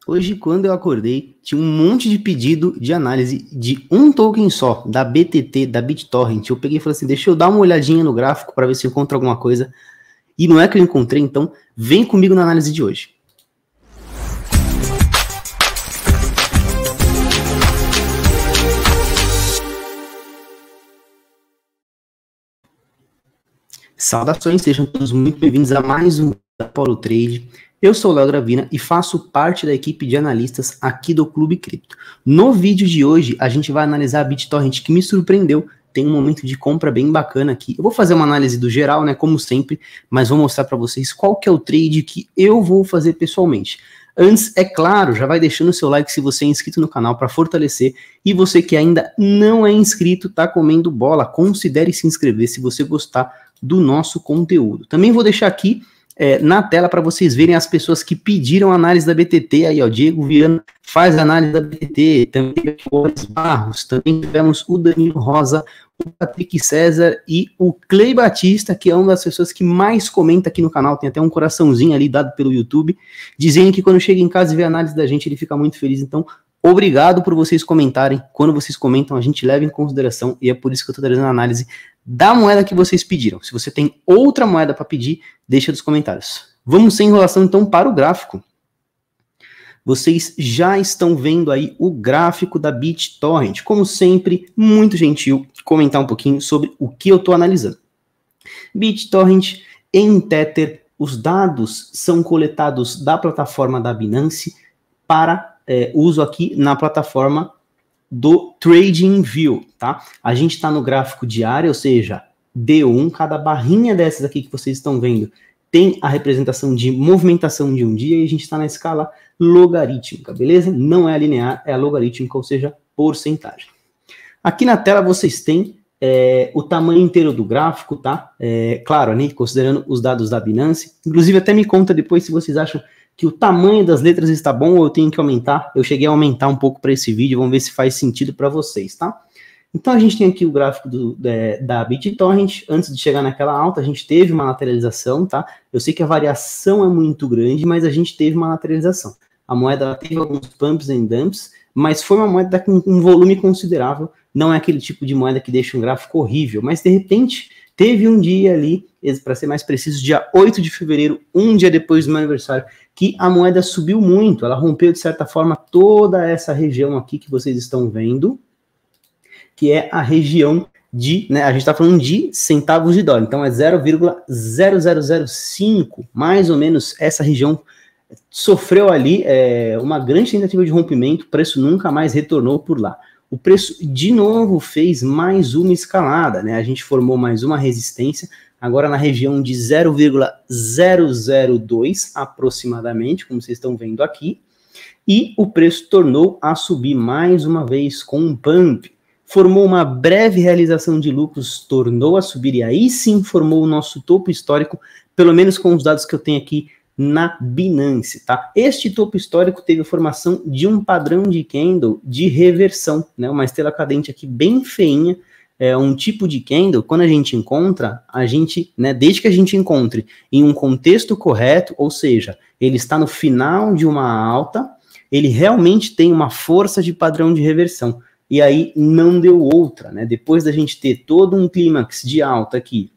Hoje, quando eu acordei, tinha um monte de pedido de análise de um token só, da BTT, da BitTorrent. Eu peguei e falei assim, deixa eu dar uma olhadinha no gráfico para ver se eu encontro alguma coisa. E não é que eu encontrei, então vem comigo na análise de hoje. Saudações, sejam todos muito bem-vindos a mais um Apollo Trade. Eu sou o Léo Gravina e faço parte da equipe de analistas aqui do Clube Cripto. No vídeo de hoje, a gente vai analisar a BitTorrent, que me surpreendeu. Tem um momento de compra bem bacana aqui. Eu vou fazer uma análise do geral, né, como sempre, mas vou mostrar para vocês qual que é o trade que eu vou fazer pessoalmente. Antes, é claro, já vai deixando o seu like se você é inscrito no canal para fortalecer. E você que ainda não é inscrito, tá comendo bola, considere se inscrever se você gostar do nosso conteúdo. Também vou deixar aqui na tela para vocês verem as pessoas que pediram análise da BTT. Aí, ó, Diego Viana faz análise da BTT, também o Boris Barros, também tivemos o Danilo Rosa, o Patrick César e o Clay Batista, que é uma das pessoas que mais comenta aqui no canal, tem até um coraçãozinho ali dado pelo YouTube, dizendo que quando chega em casa e vê a análise da gente, ele fica muito feliz. Então, obrigado por vocês comentarem. Quando vocês comentam, a gente leva em consideração e é por isso que eu estou trazendo a análise da moeda que vocês pediram. Se você tem outra moeda para pedir, deixa nos comentários. Vamos sem enrolação então para o gráfico. Vocês já estão vendo aí o gráfico da BitTorrent. Como sempre, muito gentil comentar um pouquinho sobre o que eu estou analisando. BitTorrent em Tether, os dados são coletados da plataforma da Binance para uso aqui na plataforma do TradingView, tá? A gente está no gráfico diário, ou seja, D1, cada barrinha dessas aqui que vocês estão vendo tem a representação de movimentação de um dia e a gente está na escala logarítmica, beleza? Não é linear, é logarítmica, ou seja, porcentagem. Aqui na tela vocês têm o tamanho inteiro do gráfico, tá? Claro, né, considerando os dados da Binance. Inclusive, até me conta depois se vocês acham que o tamanho das letras está bom ou eu tenho que aumentar. Eu cheguei a aumentar um pouco para esse vídeo, vamos ver se faz sentido para vocês, tá? Então a gente tem aqui o gráfico da BitTorrent. Antes de chegar naquela alta, a gente teve uma lateralização, tá? Eu sei que a variação é muito grande, mas a gente teve uma lateralização. A moeda teve alguns pumps and dumps, mas foi uma moeda com um volume considerável. Não é aquele tipo de moeda que deixa um gráfico horrível, mas de repente teve um dia ali, para ser mais preciso, dia 8 de fevereiro, um dia depois do meu aniversário, que a moeda subiu muito, ela rompeu de certa forma toda essa região aqui que vocês estão vendo, que é a região de, né, a gente está falando de centavos de dólar, então é 0,0005, mais ou menos essa região sofreu ali uma grande tentativa de rompimento, o preço nunca mais retornou por lá. O preço, de novo, fez mais uma escalada, né? A gente formou mais uma resistência, agora na região de 0,002 aproximadamente, como vocês estão vendo aqui, e o preço tornou a subir mais uma vez com um pump, formou uma breve realização de lucros, tornou a subir e aí sim formou o nosso topo histórico, pelo menos com os dados que eu tenho aqui na Binance, tá? Este topo histórico teve a formação de um padrão de candle de reversão, né? Uma estrela cadente aqui bem feinha, um tipo de candle, quando a gente encontra, a gente, né, desde que a gente encontre em um contexto correto, ou seja, ele está no final de uma alta, ele realmente tem uma força de padrão de reversão, e aí não deu outra, né? Depois da gente ter todo um clímax de alta aqui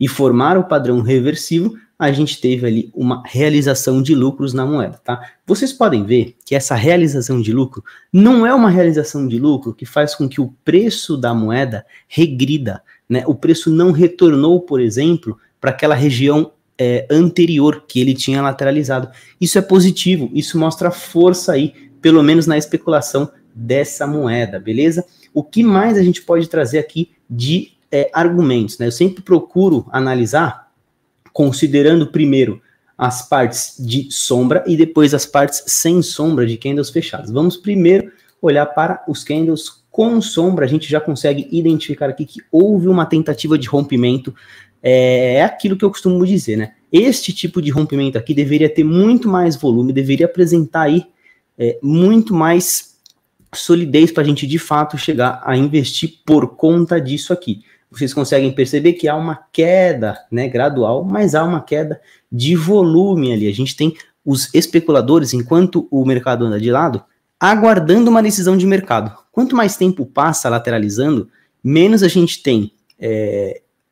e formar o padrão reversivo, a gente teve ali uma realização de lucros na moeda, tá? Vocês podem ver que essa realização de lucro não é uma realização de lucro que faz com que o preço da moeda regrida, né? O preço não retornou, por exemplo, para aquela região anterior que ele tinha lateralizado. Isso é positivo, isso mostra força aí, pelo menos na especulação dessa moeda, beleza? O que mais a gente pode trazer aqui de argumentos, né? Eu sempre procuro analisar considerando primeiro as partes de sombra e depois as partes sem sombra de candles fechados. Vamos primeiro olhar para os candles com sombra. A gente já consegue identificar aqui que houve uma tentativa de rompimento. É aquilo que eu costumo dizer, né? Este tipo de rompimento aqui deveria ter muito mais volume, deveria apresentar aí muito mais solidez para a gente de fato chegar a investir por conta disso aqui. Vocês conseguem perceber que há uma queda, né, gradual, mas há uma queda de volume ali. A gente tem os especuladores, enquanto o mercado anda de lado, aguardando uma decisão de mercado. Quanto mais tempo passa lateralizando, menos a gente tem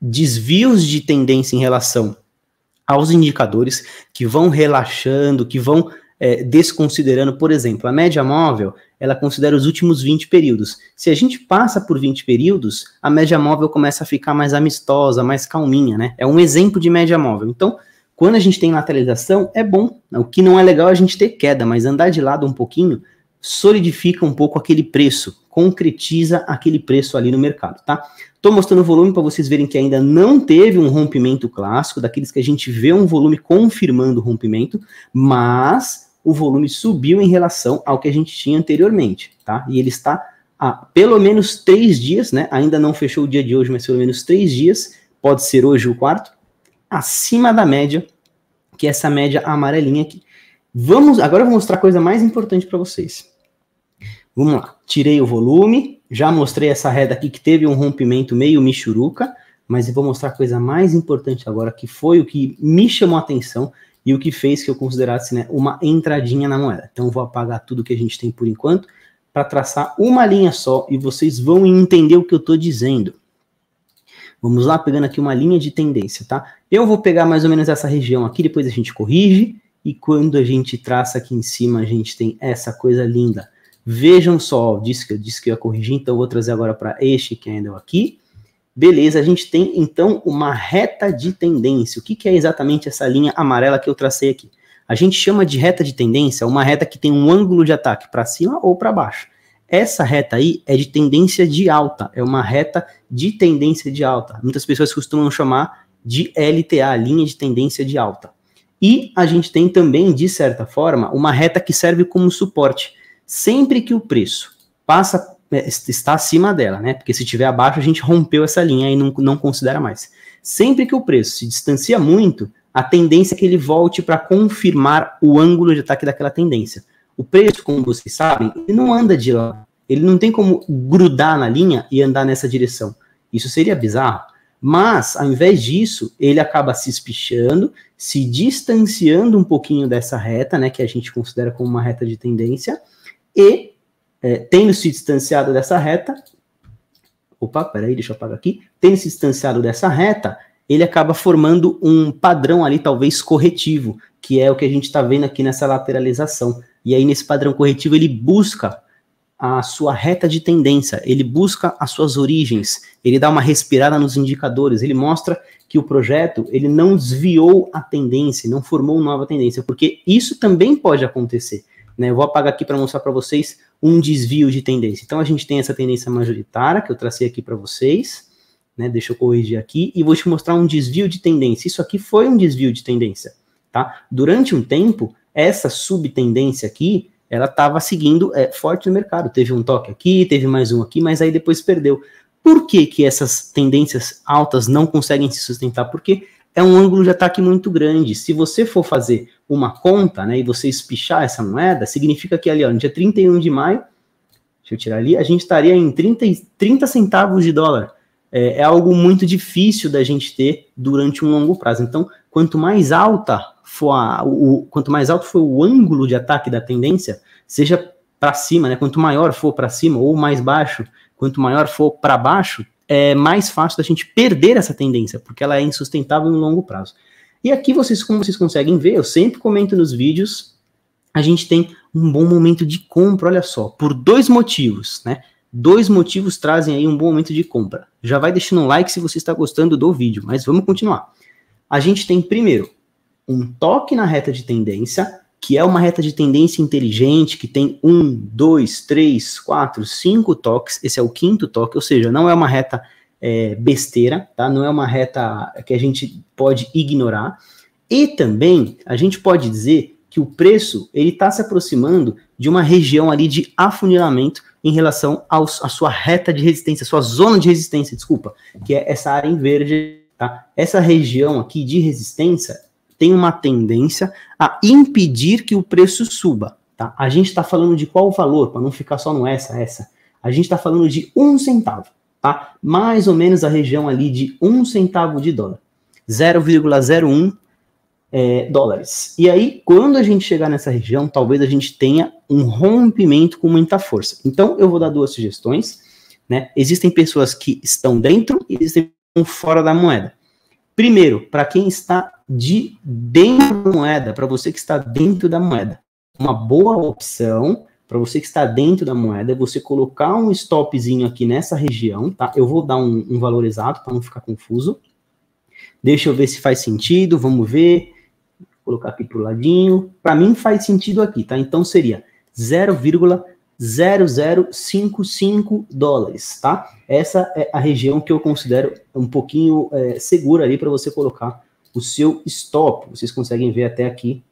desvios de tendência em relação aos indicadores que vão relaxando, que vão desconsiderando. Por exemplo, a média móvel, ela considera os últimos 20 períodos. Se a gente passa por 20 períodos, a média móvel começa a ficar mais amistosa, mais calminha, né? É um exemplo de média móvel. Então, quando a gente tem lateralização, é bom. O que não é legal é a gente ter queda, mas andar de lado um pouquinho solidifica um pouco aquele preço, concretiza aquele preço ali no mercado, tá? Tô mostrando o volume para vocês verem que ainda não teve um rompimento clássico, daqueles que a gente vê um volume confirmando o rompimento, mas o volume subiu em relação ao que a gente tinha anteriormente, tá? E ele está há pelo menos 3 dias, né? Ainda não fechou o dia de hoje, mas pelo menos 3 dias, pode ser hoje o quarto, acima da média, que é essa média amarelinha aqui. Agora eu vou mostrar a coisa mais importante para vocês. Vamos lá, tirei o volume, já mostrei essa reta aqui que teve um rompimento meio michuruca, mas eu vou mostrar a coisa mais importante agora, que foi o que me chamou a atenção e o que fez que eu considerasse, né, uma entradinha na moeda. Então eu vou apagar tudo que a gente tem por enquanto, para traçar uma linha só e vocês vão entender o que eu estou dizendo. Vamos lá, pegando aqui uma linha de tendência, tá? Eu vou pegar mais ou menos essa região aqui, depois a gente corrige, e quando a gente traça aqui em cima, a gente tem essa coisa linda. Vejam só, disse que eu ia corrigir, então eu vou trazer agora para este candle aqui. Beleza, a gente tem então uma reta de tendência. O que é exatamente essa linha amarela que eu tracei aqui? A gente chama de reta de tendência uma reta que tem um ângulo de ataque para cima ou para baixo. Essa reta aí é de tendência de alta, é uma reta de tendência de alta. Muitas pessoas costumam chamar de LTA, linha de tendência de alta. E a gente tem também, de certa forma, uma reta que serve como suporte. Sempre que o preço está acima dela, né? Porque se estiver abaixo, a gente rompeu essa linha e não considera mais. Sempre que o preço se distancia muito, a tendência é que ele volte para confirmar o ângulo de ataque daquela tendência. O preço, como vocês sabem, ele não anda de lá. Ele não tem como grudar na linha e andar nessa direção. Isso seria bizarro. Mas, ao invés disso, ele acaba se espichando, se distanciando um pouquinho dessa reta, né? Que a gente considera como uma reta de tendência. E, tendo se distanciado dessa reta, deixa eu apagar aqui, tendo se distanciado dessa reta, ele acaba formando um padrão ali, talvez corretivo, que é o que a gente está vendo aqui nessa lateralização. E aí, nesse padrão corretivo, ele busca a sua reta de tendência, ele busca as suas origens, ele dá uma respirada nos indicadores, ele mostra que o projeto, ele não desviou a tendência, não formou uma nova tendência, porque isso também pode acontecer. Eu vou apagar aqui para mostrar para vocês um desvio de tendência. Então, a gente tem essa tendência majoritária, que eu tracei aqui para vocês, né? Deixa eu corrigir aqui, e vou te mostrar um desvio de tendência. Isso aqui foi um desvio de tendência, tá? Durante um tempo, essa subtendência aqui, ela estava seguindo forte no mercado. Teve um toque aqui, teve mais um aqui, mas aí depois perdeu. Por que que essas tendências altas não conseguem se sustentar? Porque é um ângulo de ataque muito grande. Se você for fazer uma conta, né, e você espichar essa moeda, significa que ali, ó, no dia 31 de maio, deixa eu tirar ali, a gente estaria em 30 centavos de dólar. É algo muito difícil da gente ter durante um longo prazo. Então, quanto mais alto for o ângulo de ataque da tendência, seja para cima, né, quanto maior for para cima ou mais baixo, quanto maior for para baixo, é mais fácil da gente perder essa tendência, porque ela é insustentável no longo prazo. E aqui, como vocês conseguem ver, eu sempre comento nos vídeos, a gente tem um bom momento de compra, olha só, por 2 motivos, né? 2 motivos trazem aí um bom momento de compra. Já vai deixando um like se você está gostando do vídeo, mas vamos continuar. A gente tem, primeiro, um toque na reta de tendência, que é uma reta de tendência inteligente, que tem 1, 2, 3, 4, 5 toques, esse é o 5º toque, ou seja, não é uma reta besteira, tá? Não é uma reta que a gente pode ignorar. E também, a gente pode dizer que o preço, ele está se aproximando de uma região ali de afunilamento em relação à sua reta de resistência, sua zona de resistência, desculpa, que é essa área em verde, tá? Essa região aqui de resistência tem uma tendência a impedir que o preço suba, tá? A gente está falando de qual valor, para não ficar só no essa. A gente está falando de 1 centavo, tá? Mais ou menos a região ali de 1 centavo de dólar. 0,01 dólares. E aí, quando a gente chegar nessa região, talvez a gente tenha um rompimento com muita força. Então, eu vou dar duas sugestões, né? Existem pessoas que estão dentro e existem fora da moeda. Primeiro, para quem está dentro da moeda, para você que está dentro da moeda, uma boa opção para você que está dentro da moeda é você colocar um stopzinho aqui nessa região, tá? Eu vou dar um valor exato para não ficar confuso. Deixa eu ver se faz sentido, vamos ver. Vou colocar aqui para o ladinho. Para mim faz sentido aqui, tá? Então seria 0,0055 dólares, tá? Essa é a região que eu considero um pouquinho segura ali para você colocar o seu stop. Vocês conseguem ver até aqui.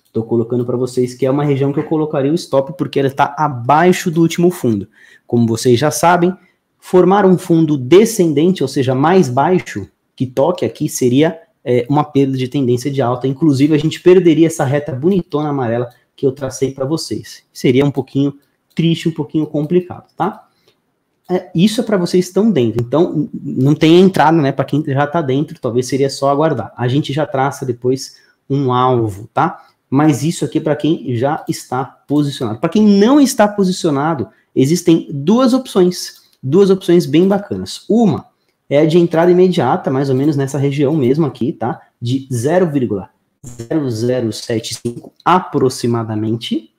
Estou colocando para vocês que é uma região que eu colocaria o stop porque ela está abaixo do último fundo. Como vocês já sabem, formar um fundo descendente, ou seja, mais baixo, que toque aqui seria uma perda de tendência de alta. Inclusive, a gente perderia essa reta bonitona amarela que eu tracei para vocês. Seria um pouquinho triste, um pouquinho complicado, tá? Isso é para vocês que estão dentro. Então, não tem entrada, né? Para quem já está dentro, talvez seria só aguardar. A gente já traça depois um alvo, tá? Mas isso aqui é para quem já está posicionado. Para quem não está posicionado, existem duas opções bem bacanas. Uma é a de entrada imediata, mais ou menos nessa região mesmo aqui, tá? De 0,0075 aproximadamente.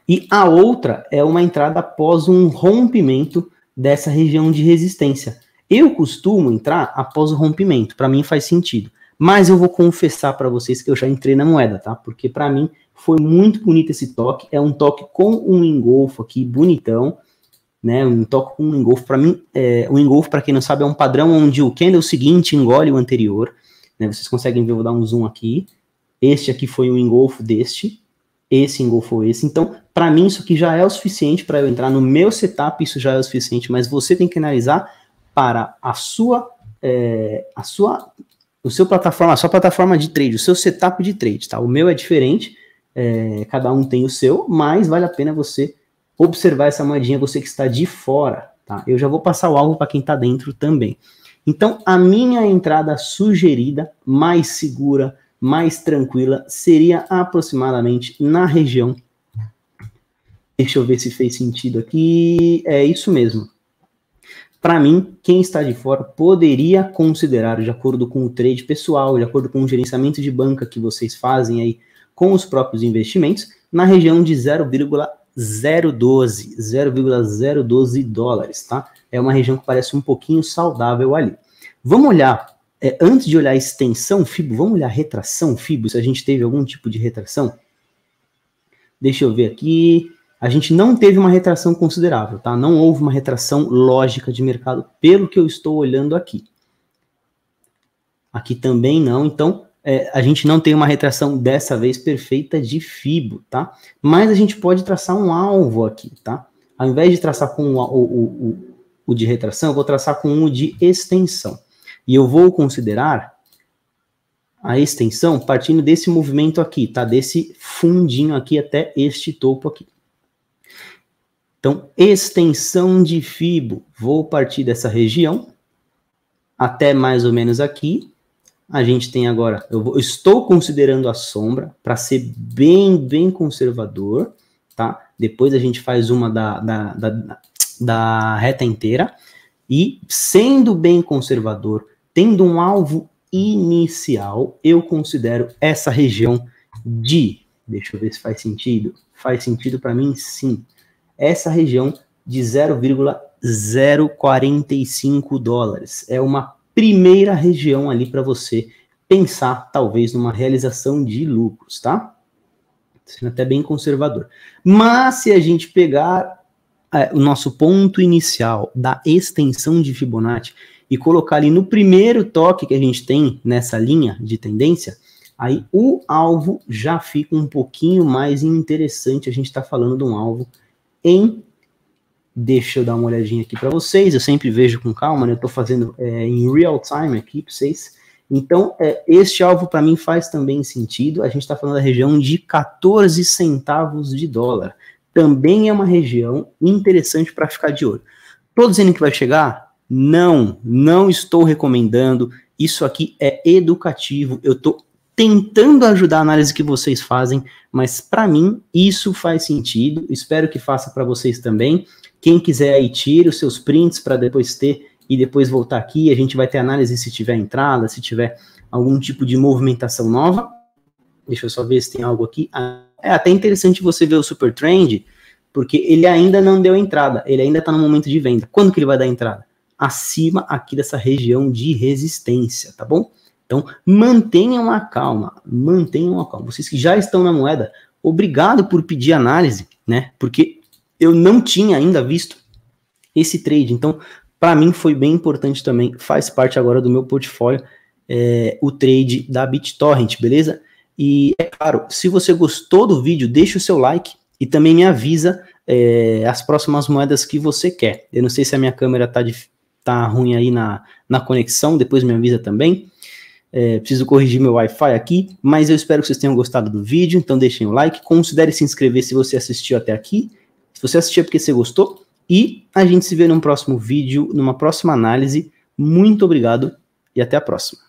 E a outra é uma entrada após um rompimento dessa região de resistência. Eu costumo entrar após o rompimento, para mim faz sentido. Mas eu vou confessar para vocês que eu já entrei na moeda, tá? Porque para mim foi muito bonito esse toque. É um toque com um engolfo aqui, bonitão, né? Um toque com um engolfo. Para mim, um engolfo, para quem não sabe, é um padrão onde o candle seguinte engole o anterior. Né? Vocês conseguem ver, vou dar um zoom aqui. Este aqui foi o engolfo deste. Esse engolfou esse. Então, para mim, isso aqui já é o suficiente para eu entrar no meu setup. Isso já é o suficiente. Mas você tem que analisar para a sua plataforma de trade, o seu setup de trade, tá? O meu é diferente, cada um tem o seu, mas vale a pena você observar essa moedinha, você que está de fora, tá? Eu já vou passar o alvo para quem está dentro também. Então, a minha entrada sugerida, mais segura, mais tranquila, seria aproximadamente na região. Deixa eu ver se fez sentido aqui. É isso mesmo. Para mim, quem está de fora poderia considerar, de acordo com o trade pessoal, de acordo com o gerenciamento de banca que vocês fazem aí com os próprios investimentos, na região de 0,012 dólares, tá? É uma região que parece um pouquinho saudável ali. Vamos olhar, antes de olhar a extensão FIBO, vamos olhar a retração FIBO, se a gente teve algum tipo de retração. Deixa eu ver aqui. A gente não teve uma retração considerável, tá? Não houve uma retração lógica de mercado, pelo que eu estou olhando aqui. Aqui também não, então a gente não tem uma retração dessa vez perfeita de FIBO, tá? Mas a gente pode traçar um alvo aqui, tá? Ao invés de traçar com o de retração, eu vou traçar com o de extensão. E eu vou considerar a extensão partindo desse movimento aqui, tá? Desse fundinho aqui até este topo aqui. Então, extensão de FIBO, vou partir dessa região até mais ou menos aqui. A gente tem agora, eu estou considerando a sombra para ser bem conservador, tá? Depois a gente faz uma da reta inteira. E sendo bem conservador, tendo um alvo inicial, eu considero essa região de... Deixa eu ver se faz sentido. Faz sentido para mim, sim. Essa região de 0,045 dólares. É uma primeira região ali para você pensar, talvez, numa realização de lucros, tá? Sendo até bem conservador. Mas se a gente pegar o nosso ponto inicial da extensão de Fibonacci e colocar ali no primeiro toque que a gente tem nessa linha de tendência, aí o alvo já fica um pouquinho mais interessante. A gente está falando de um alvo deixa eu dar uma olhadinha aqui para vocês, eu sempre vejo com calma, né? Eu estou fazendo em real time aqui para vocês. Então, este alvo para mim faz também sentido. A gente está falando da região de 14 centavos de dólar. Também é uma região interessante para ficar de olho. Estou dizendo que vai chegar? Não estou recomendando. Isso aqui é educativo. Eu estou tentando ajudar a análise que vocês fazem, mas para mim isso faz sentido, espero que faça para vocês também. Quem quiser aí, tire os seus prints para depois ter e depois voltar aqui, a gente vai ter análise se tiver entrada, se tiver algum tipo de movimentação nova. Deixa eu só ver se tem algo aqui. É até interessante você ver o Super Trend, porque ele ainda não deu entrada, ele ainda está no momento de venda. Quando que ele vai dar entrada? Acima aqui dessa região de resistência, tá bom? Então, mantenham a calma, mantenham a calma. Vocês que já estão na moeda, obrigado por pedir análise, né? Porque eu não tinha ainda visto esse trade, então, para mim foi bem importante também, faz parte agora do meu portfólio, o trade da BitTorrent, beleza? E, é claro, se você gostou do vídeo, deixa o seu like e também me avisa as próximas moedas que você quer. Eu não sei se a minha câmera tá ruim aí na conexão, depois me avisa também. Preciso corrigir meu Wi-Fi aqui, mas eu espero que vocês tenham gostado do vídeo, então deixem o like, considere se inscrever se você assistiu até aqui, se você assistiu é porque você gostou, e a gente se vê num próximo vídeo, numa próxima análise. Muito obrigado e até a próxima.